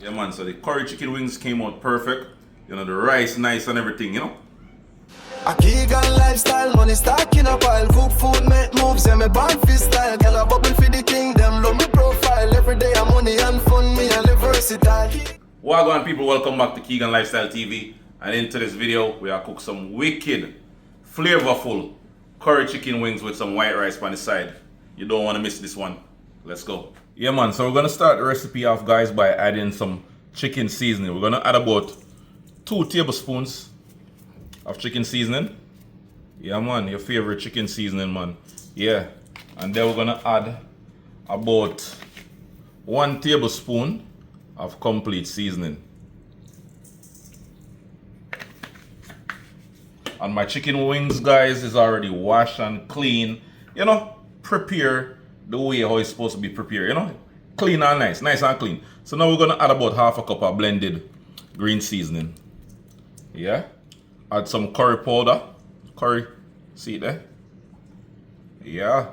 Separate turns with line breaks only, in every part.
Yeah, man, so the curry chicken wings came out perfect. You know, the rice nice and everything, you know.
A vegan lifestyle, money stack in a pile. Food make moves, yeah, me born for style. Girl a bubble for the king, them love me profile. Every day I'm money and fun, me a live versatile.
Wagwan people, welcome back to Keegan Lifestyle TV. And into this video, we are cook some wicked, flavorful curry chicken wings with some white rice on the side. You don't want to miss this one. Let's go. Yeah, man, so we're going to start the recipe off, guys, by adding some chicken seasoning. We're going to add about 2 tablespoons of chicken seasoning. Yeah, man, your favorite chicken seasoning, man. Yeah, and then we're going to add about 1 tablespoon of complete seasoning. And my chicken wings, guys, is already washed and clean. You know, prepare the way how it's supposed to be prepared, you know. Clean and nice and clean. So now we're gonna add about half a cup of blended green seasoning. Yeah. Add some curry powder. Curry, see it there? Yeah.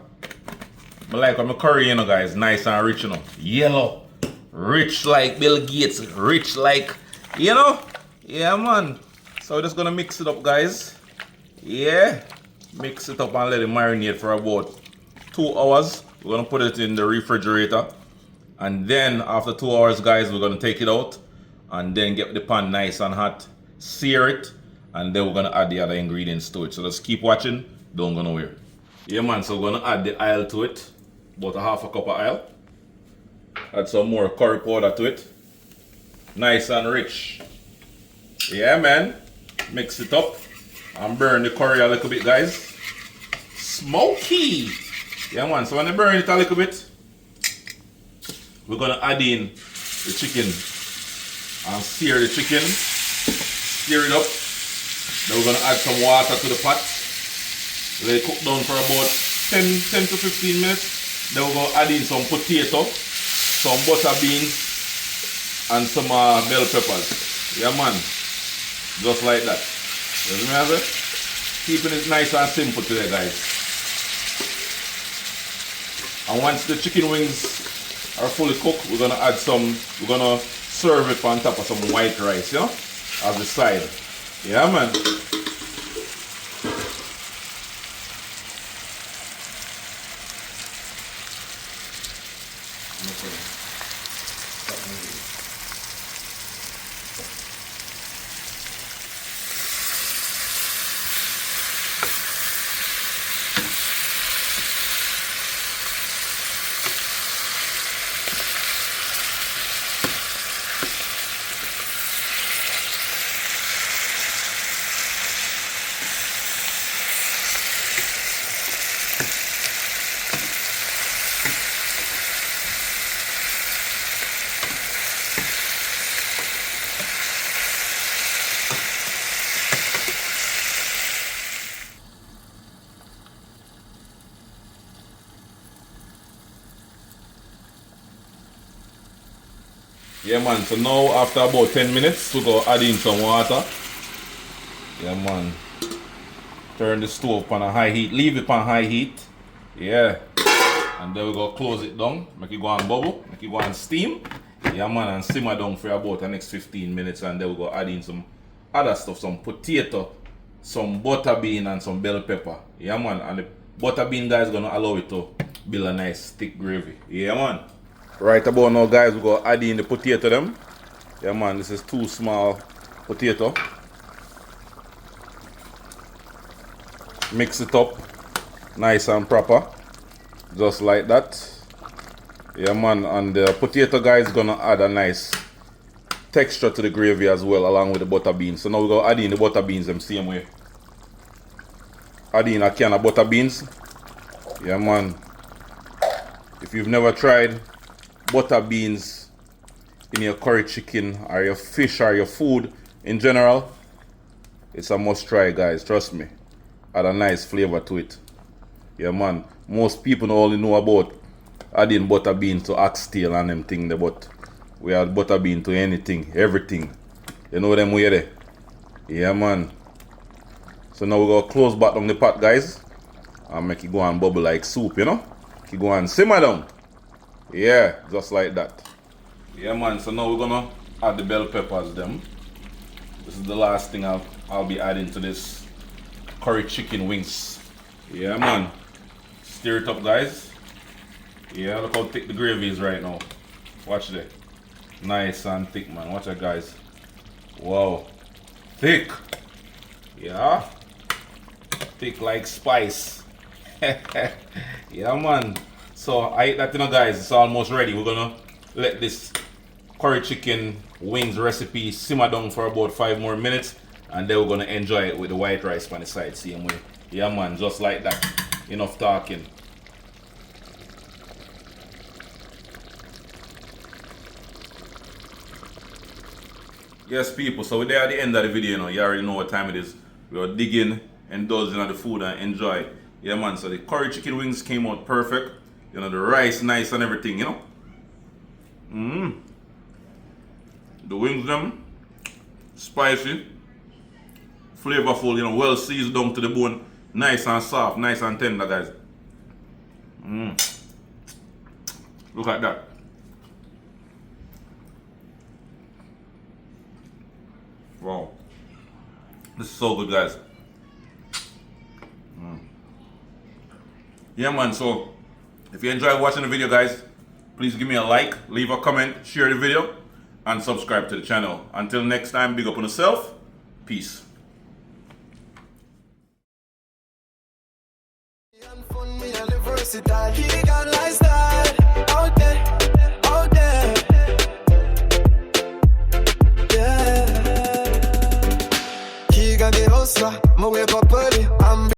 I like when my curry, you know, guys, nice and rich, you know. Yellow. Rich like Bill Gates. Rich like, you know? Yeah, man. So we're just gonna mix it up, guys. Yeah. Mix it up and let it marinate for about 2 hours. We're gonna put it in the refrigerator. And then after 2 hours, guys, we're gonna take it out and then get the pan nice and hot, sear it, and then we're gonna add the other ingredients to it. So just keep watching, don't go nowhere. Yeah, man, so we're gonna add the oil to it, about a half a cup of oil. Add some more curry powder to it. Nice and rich. Yeah, man. Mix it up and burn the curry a little bit, guys. Smoky. Yeah, man, so when you burn it a little bit, we're gonna add in the chicken and sear the chicken. Stir it up. Then we're gonna add some water to the pot. Let it cook down for about 10 to 15 minutes. Then we're gonna add in some potato, some butter beans, and some bell peppers. Yeah, man. Just like that. You see me, I say? Keeping it nice and simple today, guys. And once the chicken wings are fully cooked, we're gonna add some, we're gonna serve it on top of some white rice, you know, as the side. Yeah, man. Yeah, man, so now after about 10 minutes, we go add in some water. Yeah, man. Turn the stove on a high heat. Leave it on high heat. Yeah. And then we go close it down. Make it go and bubble. Make it go and steam. Yeah, man, and simmer down for about the next 15 minutes. And then we go add in some other stuff. Some potato, some butter bean, and some bell pepper. Yeah, man. And the butter bean, guys, gonna allow it to build a nice thick gravy. Yeah, man. Right about now, guys, we go add in the potato them. Yeah, man, this is 2 small potato. Mix it up nice and proper, just like that. Yeah, man, and the potato, guys, gonna add a nice texture to the gravy as well, along with the butter beans. So now we go add in the butter beans them same way. Add in a can of butter beans. Yeah, man. If you've never tried butter beans in your curry chicken or your fish or your food in general, it's a must try, guys, trust me. Add a nice flavor to it. Yeah, man, most people only know about adding butter bean to oxtail and them thing there, but we add butter bean to anything, everything. You know them way there? Yeah, man. So now we go close back on the pot, guys, and make it go and bubble like soup, you know? It go and simmer down. Yeah, just like that. Yeah, man, so now we're gonna add the bell peppers them. This is the last thing I'll be adding to this curry chicken wings. Yeah man. Stir it up guys. Yeah, look how thick the gravy is right now. Watch that. Nice and thick man. Watch that guys. Wow. Thick. Yeah. Thick like spice. Yeah man. So I eat that guys, it's almost ready. We're gonna let this curry chicken wings recipe simmer down for about 5 more minutes, and then we're gonna enjoy it with the white rice on the side, same way. Yeah man, just like that. Enough talking. Yes people, so we're there at the end of the video, you already know what time it is. We are digging, indulging on the food and enjoy. Yeah man, so the curry chicken wings came out perfect. The rice nice and everything, The wings them, spicy, flavorful, well seasoned down to the bone. Nice and soft, nice and tender guys. Look at that. Wow. This is so good guys. Yeah man, so if you enjoyed watching the video guys, please give me a like, leave a comment, share the video, and subscribe to the channel. Until next time, big up on yourself. Peace.
Wake up early.